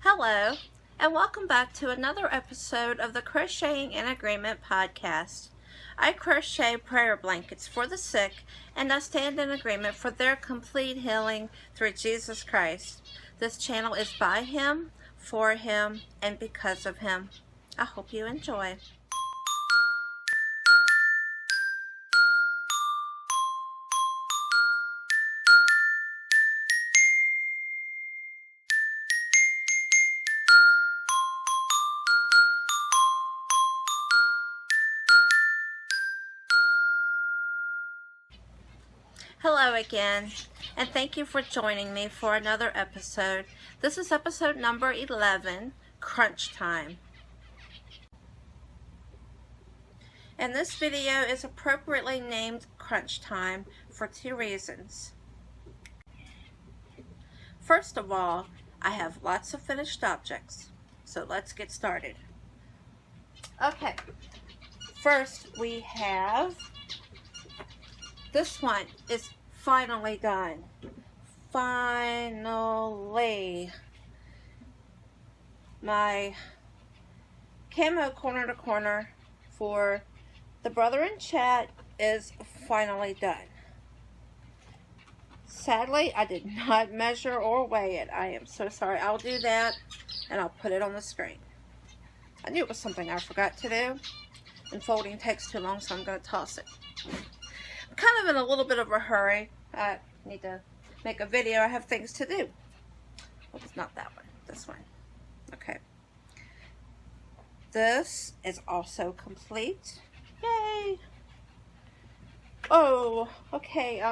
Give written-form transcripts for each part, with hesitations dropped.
Hello, and welcome back to another episode of the Crocheting in Agreement podcast. I crochet prayer blankets for the sick, and I stand in agreement for their complete healing through Jesus Christ. This channel is by Him, for Him, and because of Him. I hope you enjoy. Hello again, and thank you for joining me for another episode. This is episode number 11, Crunch Time. And this video is appropriately named Crunch Time for two reasons. First of all, I have lots of finished objects, so let's get started. Okay, first we have this one is finally done. Finally. My camo corner to corner for the brother in chat is finally done. Sadly, I did not measure or weigh it. I am so sorry. I'll do that and I'll put it on the screen. I knew it was something I forgot to do, and folding takes too long, so I'm going to toss it. Kind of in a little bit of a hurry. I need to make a video. I have things to do. Oh, it's not that one. This one. Okay. This is also complete. Yay! Oh, okay.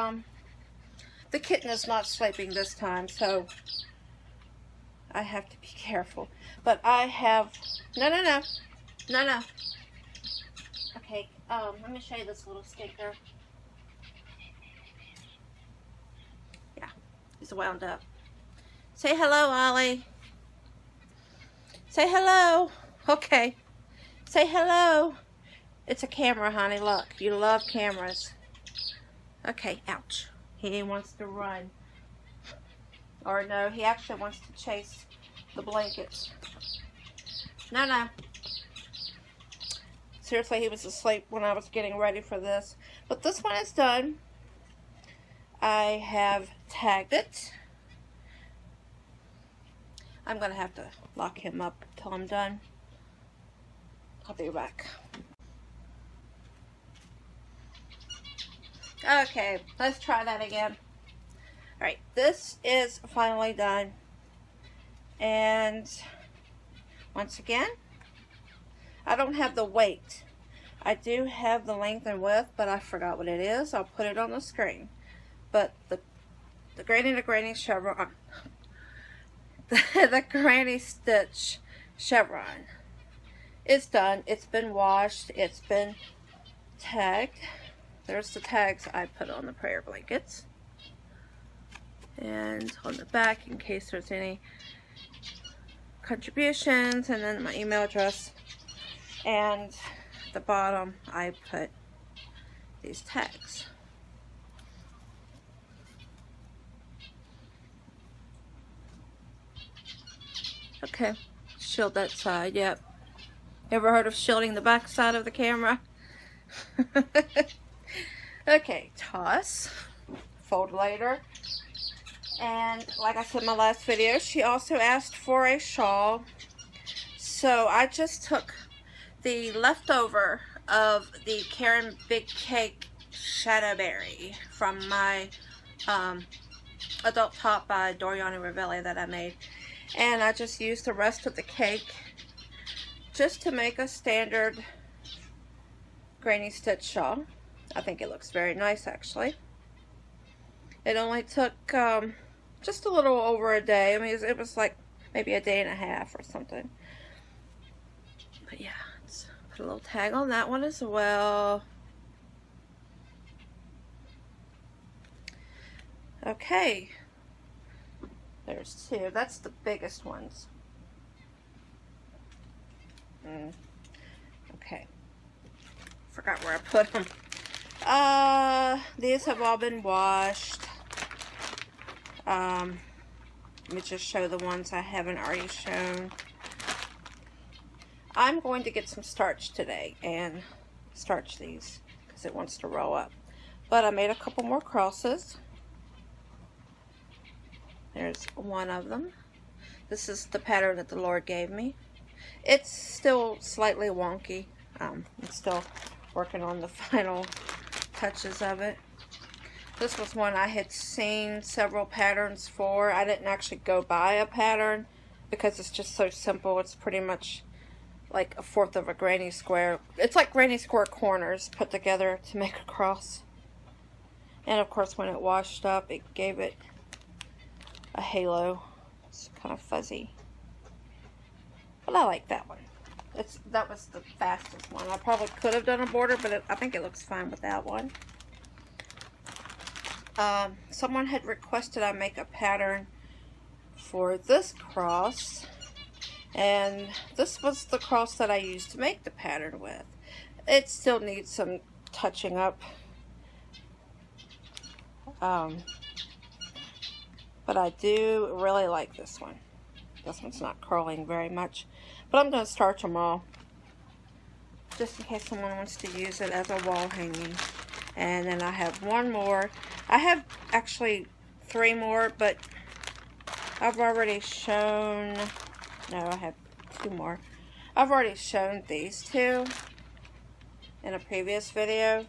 The kitten is not sleeping this time, so I have to be careful. But I have... No. Okay, let me show you this little sticker. He's wound up. Say hello, Ollie. Say hello. Okay. Say hello. It's a camera, honey. Look, you love cameras. Okay, ouch. He wants to run. Or no, he actually wants to chase the blankets. No. Seriously, he was asleep when I was getting ready for this. But this one is done. I have tagged it. I'm going to have to lock him up until I'm done. I'll be back. Okay, let's try that again. Alright, this is finally done. And once again, I don't have the weight. I do have the length and width, but I forgot what it is. I'll put it on the screen. But the granny chevron, the granny stitch chevron is done. It's been washed. It's been tagged. There's the tags I put on the prayer blankets. And on the back, in case there's any contributions, and then my email address. And at the bottom, I put these tags. Okay, shield that side, yep. Ever heard of shielding the back side of the camera? Okay, toss, fold later. And like I said in my last video, she also asked for a shawl. So I just took the leftover of the Karen Big Cake Shadowberry from my adult top by Doriani Ravelli that I made. And I just used the rest of the cake just to make a standard granny stitch shawl. I think it looks very nice, actually. It only took just a little over a day. I mean, it was like maybe a day and a half or something. But yeah, let's put a little tag on that one as well. Okay. There's two. That's the biggest ones. Okay. Forgot where I put them. These have all been washed. Let me just show the ones I haven't already shown. I'm going to get some starch today and starch these because it wants to roll up. But I made a couple more crosses. There's one of them. This is the pattern that the Lord gave me. It's still slightly wonky. I'm still working on the final touches of it. This was one I had seen several patterns for. I didn't actually go buy a pattern because it's just so simple. It's pretty much like 1/4 of a granny square. It's like granny square corners put together to make a cross. And of course when it washed up, it gave it a halo. It's kind of fuzzy. But I like that one. That was the fastest one. I probably could have done a border, but I think it looks fine with that one. Someone had requested I make a pattern for this cross, and this was the cross that I used to make the pattern with. It still needs some touching up, but I do really like this one. This one's not curling very much, but I'm going to starch them all just in case someone wants to use it as a wall hanging. And then I have one more. I have actually 3 more, but I've already shown, no, I have 2 more. I've already shown these 2 in a previous video,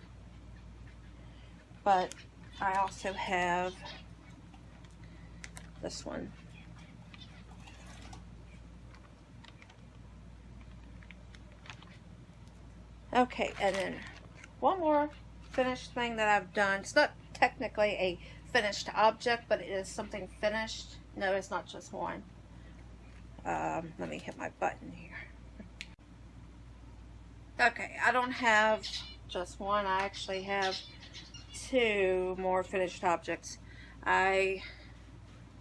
but I also have this one. Okay, and then one more finished thing that I've done. It's not technically a finished object, but it is something finished. No, it's not just one. Let me hit my button here. Okay, I don't have just one. I actually have 2 more finished objects. I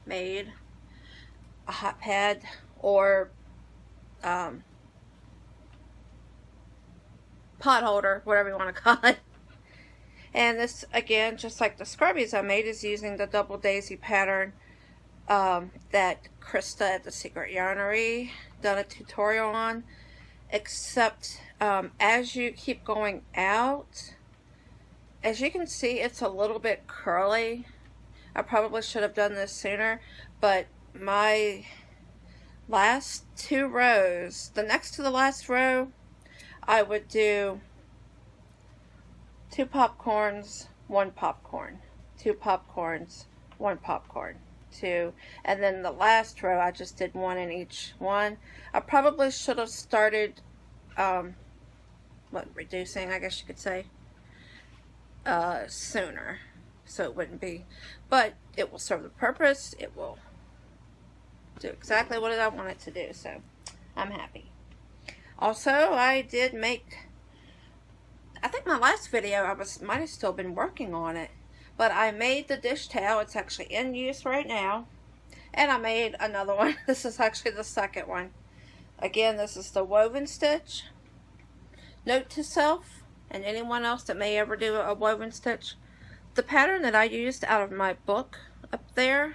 made a hot pad, or pot holder, whatever you want to call it. And this, again, just like the scrubbies I made, is using the double daisy pattern that Krista at the Secret Yarnery done a tutorial on. Except as you keep going out, as you can see, it's a little bit curly. I probably should have done this sooner, but my last 2 rows, the next to the last row, I would do 2 popcorns, 1 popcorn, 2 popcorns, 1 popcorn, 2, and then the last row I just did 1 in each one. I probably should have started reducing, I guess you could say, sooner, so it wouldn't be, but it will serve the purpose. It will do exactly what I want it to do, so I'm happy. Also, I did make, I think my last video I might have still been working on it, but I made the dish towel. It's actually in use right now, and I made another one. This is actually the second one. Again, this is the woven stitch. Note to self, and anyone else that may ever do a woven stitch, the pattern that I used out of my book up there,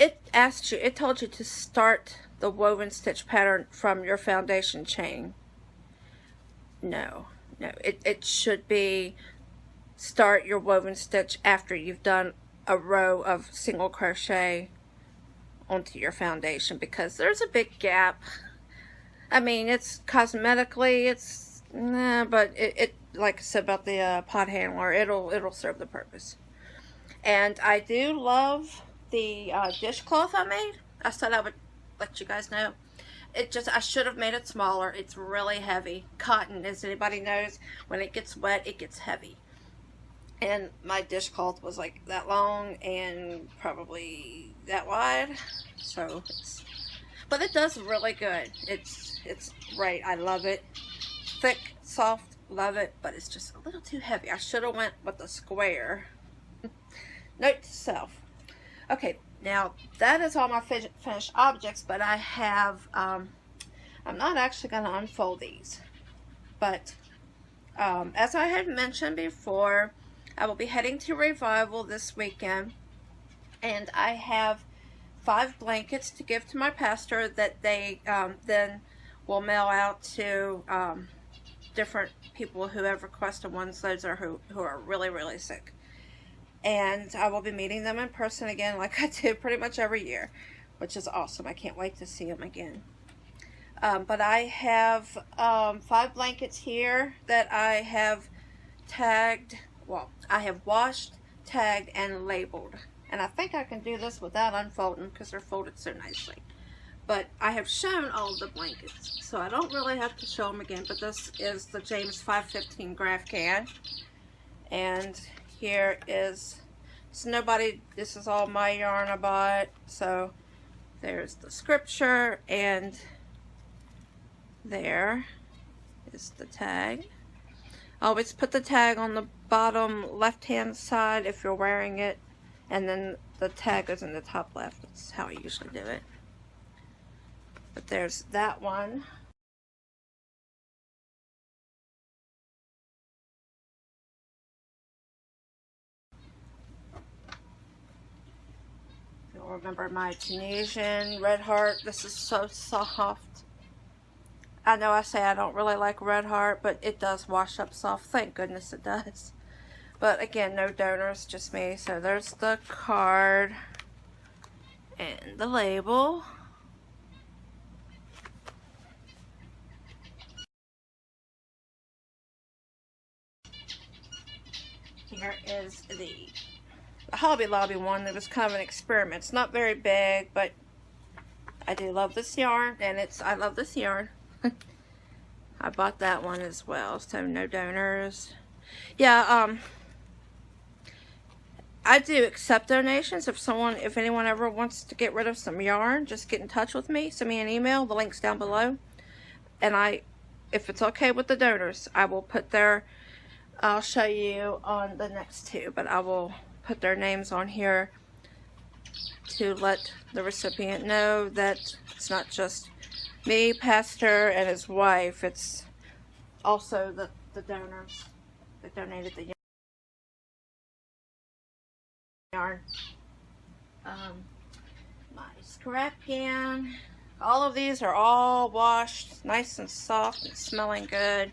it asked you, it told you to start the woven stitch pattern from your foundation chain. No, it should be start your woven stitch after you've done a row of single crochet onto your foundation, because there's a big gap. I mean, it's cosmetically, it's but it like I said about the pot handler, it'll serve the purpose. And I do love the dishcloth I made. I said I would let you guys know. I should have made it smaller. It's really heavy. Cotton, as anybody knows, when it gets wet, it gets heavy. And my dishcloth was like that long and probably that wide. So, but it does really good. It's great. I love it. Thick, soft, love it. But it's just a little too heavy. I should have went with a square. Note to self. Okay, now that is all my finished objects, but I have, I'm not actually going to unfold these, but as I had mentioned before, I will be heading to Revival this weekend, And I have 5 blankets to give to my pastor that they then will mail out to different people who have requested ones. Those are who are really, really sick. And I will be meeting them in person again like I do pretty much every year, which is awesome. I can't wait to see them again. But I have 5 blankets here that I have tagged, well, I have washed, tagged, and labeled. And I think I can do this without unfolding because they're folded so nicely. But I have shown all of the blankets, so I don't really have to show them again. But this is the James 515 graph can. And here is, so this is all my yarn I bought. So there's the scripture, and there is the tag. Always put the tag on the bottom left hand side if you're wearing it, and then the tag is in the top left. That's how I usually do it. But there's that one. You'll remember my Tunisian red heart. This is so soft. I know I say I don't really like red heart, but it does wash up soft. Thank goodness it does. But again, no donors, just me. So there's the card and the label. Here is the Hobby Lobby one. It was kind of an experiment. It's not very big, but I do love this yarn, and I love this yarn. I bought that one as well, so no donors. Yeah, I do accept donations. If anyone ever wants to get rid of some yarn, just get in touch with me. Send me an email. The link's down below. And if it's okay with the donors, I will put I'll show you on the next 2, but I will put their names on here to let the recipient know that it's not just me, pastor, and his wife. It's also the donors that donated the yarn. My scrap can. All of these are all washed, nice and soft and smelling good.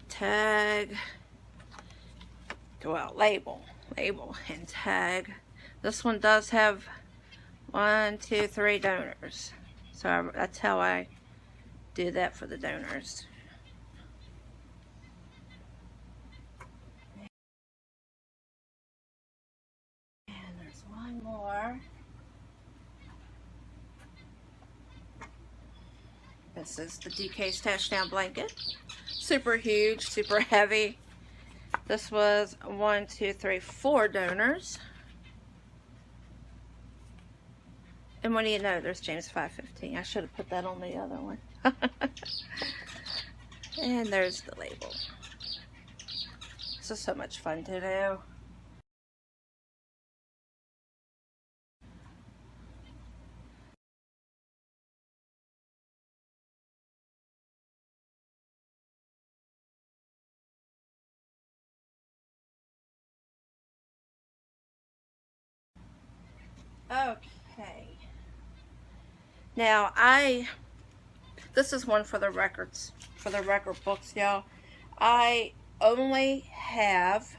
Tag. Well, label and tag. This one does have 1, 2, 3 donors. So that's how I do that for the donors. And there's one more. This is the DK Stash Down blanket. Super huge, super heavy. This was 1, 2, 3, 4 donors. And what do you know, there's James 515. I should have put that on the other one. And there's the label. This is so much fun to do. Okay. Now this is one for the records, for the record books, y'all. I only have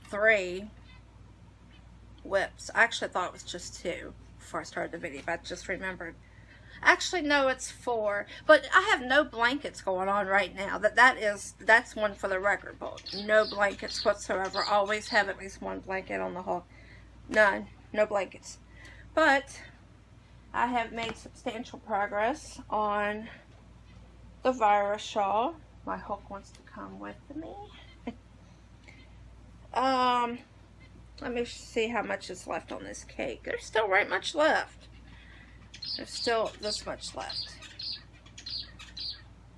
3 whips. I actually thought it was just 2 before I started the video, but I just remembered. Actually, no, it's 4. But I have no blankets going on right now. That's one for the record book. No blankets whatsoever. Always have at least 1 blanket on the hook. None. No blankets. But I have made substantial progress on the virus shawl. My hook wants to come with me. Let me see how much is left on this cake. There's still right much left. There's still this much left.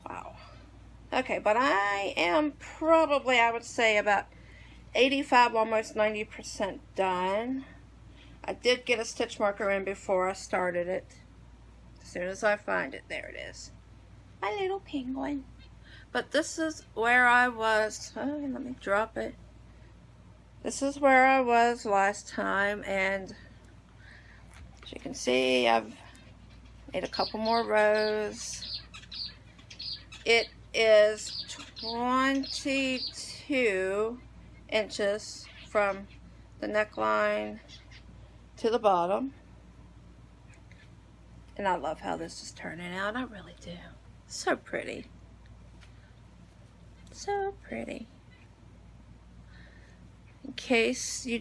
Wow. Okay, but I am probably, I would say, about 85, almost 90% done. I did get a stitch marker in before I started it. As soon as I find it, there it is. My little penguin. But this is where I was. Oh, let me drop it. This is where I was last time, and as you can see, I've made a couple more rows. It is 22 inches from the neckline to the bottom. And I love how this is turning out. I really do. So pretty. So pretty. In case you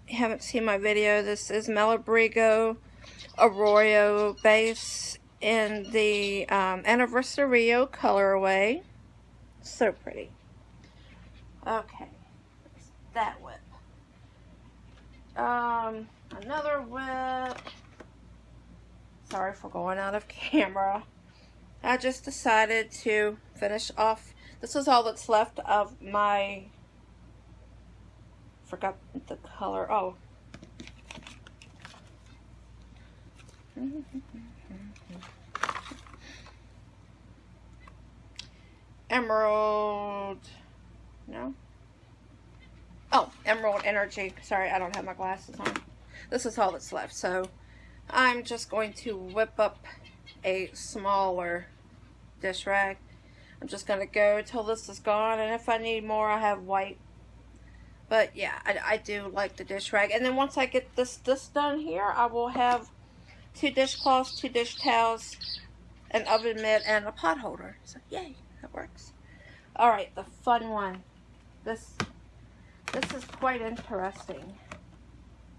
haven't seen my video, this is Malabrigo Arroyo base in the Anniversario colorway. So pretty. Okay, that whip. Another whip. Sorry for going out of camera. I just decided to finish off. This is all that's left of my, forgot the color. Oh. Emerald. No? Oh, Emerald Energy. Sorry, I don't have my glasses on. This is all that's left. So I'm just going to whip up a smaller dish rag. I'm just going to go till this is gone, and if I need more, I have white. But yeah, I do like the dish rag. And then once I get this done here, I will have 2 dishcloths, 2 dish towels, an oven mitt, and a pot holder. So yay, that works. Alright, the fun one. This is quite interesting.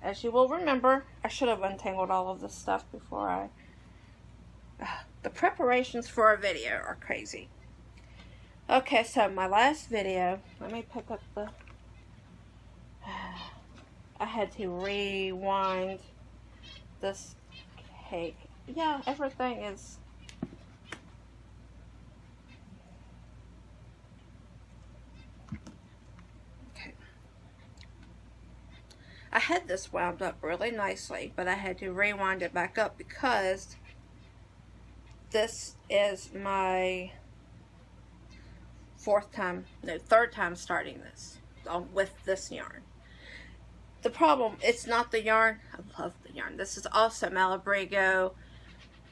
As you will remember, I should have untangled all of this stuff before I... the preparations for a video are crazy. Okay, so my last video, let me pick up the... I had to rewind this cake. Yeah, everything is... Okay. I had this wound up really nicely, but I had to rewind it back up because this is my third time starting this with this yarn. The problem, it's not the yarn. I love the yarn. This is also Malabrigo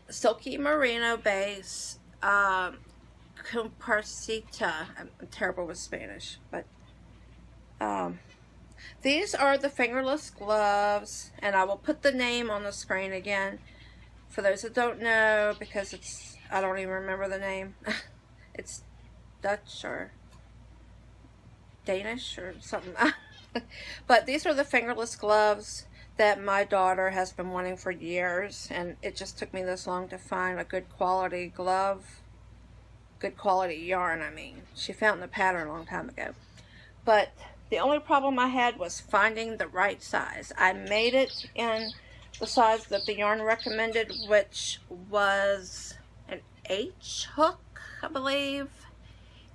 Silky Merino base, Comparsita. I'm terrible with Spanish, but these are the fingerless gloves, and I will put the name on the screen again for those that don't know, because I don't even remember the name. It's Dutch or Danish or something. But these are the fingerless gloves that my daughter has been wanting for years, and it just took me this long to find a good quality glove, good quality yarn. I mean, she found the pattern a long time ago, but the only problem I had was finding the right size. I made it in the size that the yarn recommended, which was an H hook, I believe,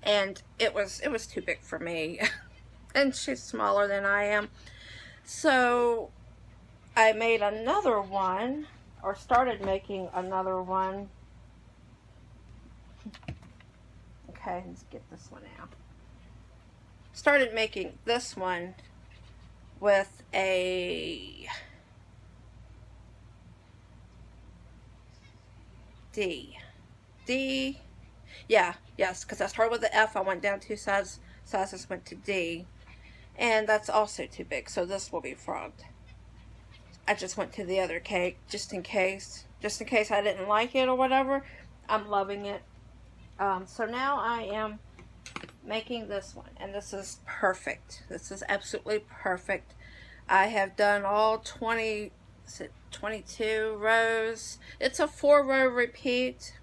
and it was too big for me. And she's smaller than I am. So I made another one, or started making another one. Okay, let's get this one out. Started making this one with a yes, because I started with the F, I went down 2 sizes, went to D. And that's also too big, so this will be frogged. I just went to the other cake, just in case I didn't like it or whatever. I'm loving it. So now I am making this one, and this is perfect. This is absolutely perfect. I have done all 22 rows. It's a 4-row repeat.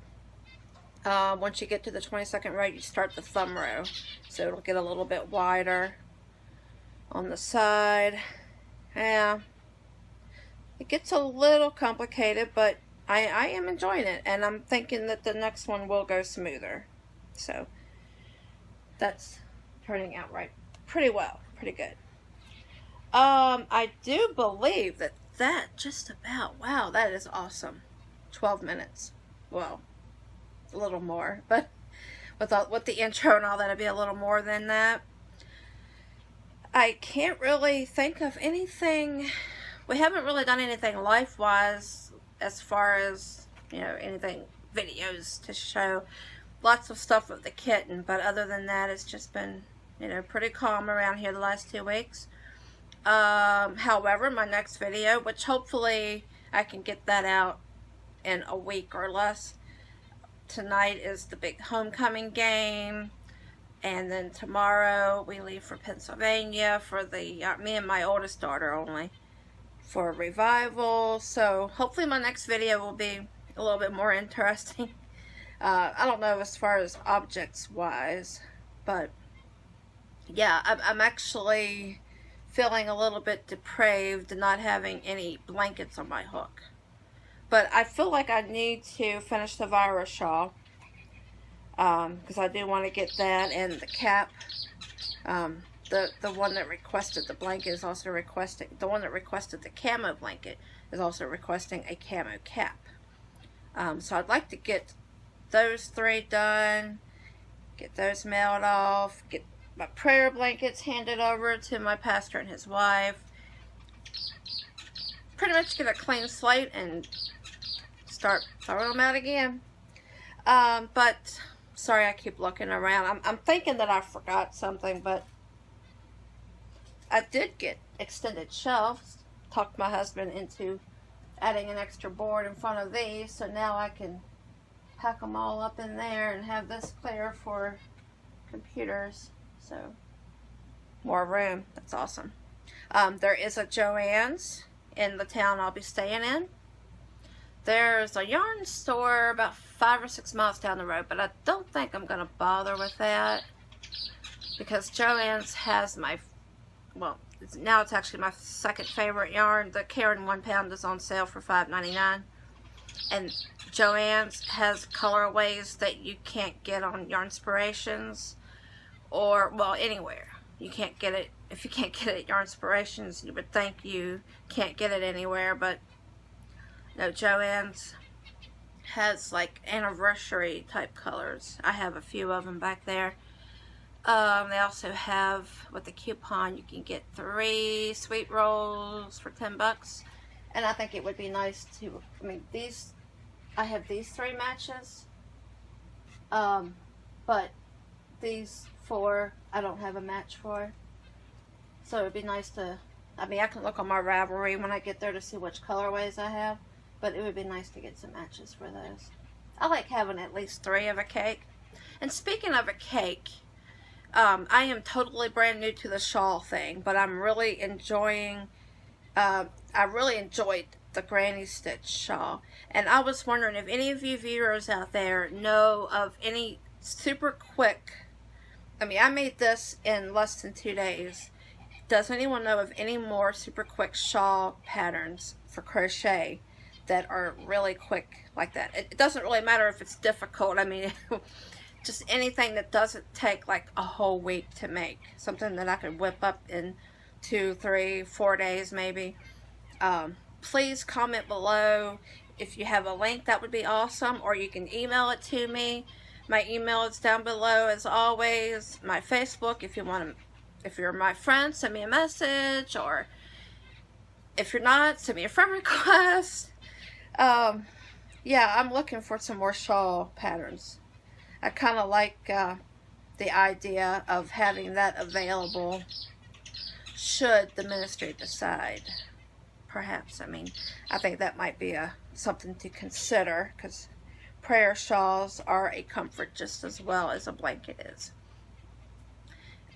Once you get to the 22nd row, you start the thumb row, so it'll get a little bit wider on the side. Yeah, it gets a little complicated, but I am enjoying it, and I'm thinking that the next one will go smoother. So that's turning out pretty well, pretty good. I do believe that just about, wow, that is awesome. 12 minutes. Well, a little more, but with the intro and all that, it'd be a little more than that. I can't really think of anything. We haven't really done anything life-wise as far as, you know, anything videos to show. Lots of stuff with the kitten, but other than that, it's just been, you know, pretty calm around here the last 2 weeks. However, my next video, which hopefully I can get that out in a week or less. Tonight is the big homecoming game, and then tomorrow we leave for Pennsylvania for the, me and my oldest daughter only, for a revival. So hopefully my next video will be a little bit more interesting. I don't know as far as objects wise, but yeah, I'm actually feeling a little bit depraved not having any blankets on my hook. But I feel like I need to finish the virus shawl, because I do want to get that, and the cap. The one that requested the blanket is also requesting, the one that requested the camo blanket is also requesting a camo cap. So I'd like to get those 3 done, get those mailed off, get my prayer blankets handed over to my pastor and his wife. Pretty much get a clean slate and start throwing them out again. But sorry, I keep looking around. I'm thinking that I forgot something, but I did get extended shelves. Talked my husband into adding an extra board in front of these, so now I can pack them all up in there and have this clear for computers. So more room. That's awesome. There is a Joann's in the town I'll be staying in. There's a yarn store about 5 or 6 miles down the road, but I don't think I'm going to bother with that, because Joann's has my, well, now it's actually my second favorite yarn. The Karen 1 pound is on sale for $5.99, and Joann's has colorways that you can't get on Yarnspirations, or, well, anywhere. You can't get it. If you can't get it at Yarnspirations, you would think you can't get it anywhere, but no, Joann's has like anniversary type colors. I have a few of them back there. They also have, with the coupon, you can get 3 sweet rolls for $10. And I think it would be nice to, I mean, these, I have these 3 matches. But these 4, I don't have a match for. So it would be nice to, I mean, I can look on my Ravelry when I get there to see which colorways I have. But it would be nice to get some matches for those. I like having at least 3 of a cake. And speaking of a cake, I am totally brand new to the shawl thing, but I'm really enjoying, I really enjoyed the Granny Stitch shawl. And I was wondering if any of you viewers out there know of any super quick, I mean, I made this in less than 2 days. Does anyone know of any more super quick shawl patterns for crochet that are really quick like that? It doesn't really matter if it's difficult. I mean, just anything that doesn't take like a whole week to make. Something that I could whip up in 2, 3, 4 days maybe. Please comment below. If you have a link, that would be awesome. Or you can email it to me. My email is down below as always. My Facebook, if you want to, if you're my friend, send me a message. Or if you're not, send me a friend request. Yeah, I'm looking for some more shawl patterns. I kind of like the idea of having that available should the ministry decide. Perhaps, I mean, I think that might be something to consider, because prayer shawls are a comfort just as well as a blanket is.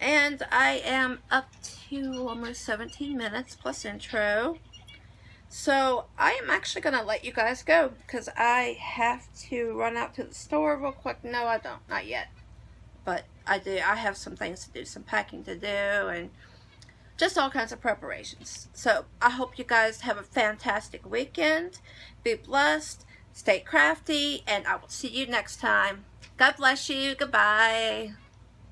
And I am up to almost 17 minutes plus intro. So I am actually going to let you guys go, because I have to run out to the store real quick. No, I don't. Not yet. But I do. I have some things to do, some packing to do, and just all kinds of preparations. So I hope you guys have a fantastic weekend. Be blessed. Stay crafty. And I will see you next time. God bless you. Goodbye.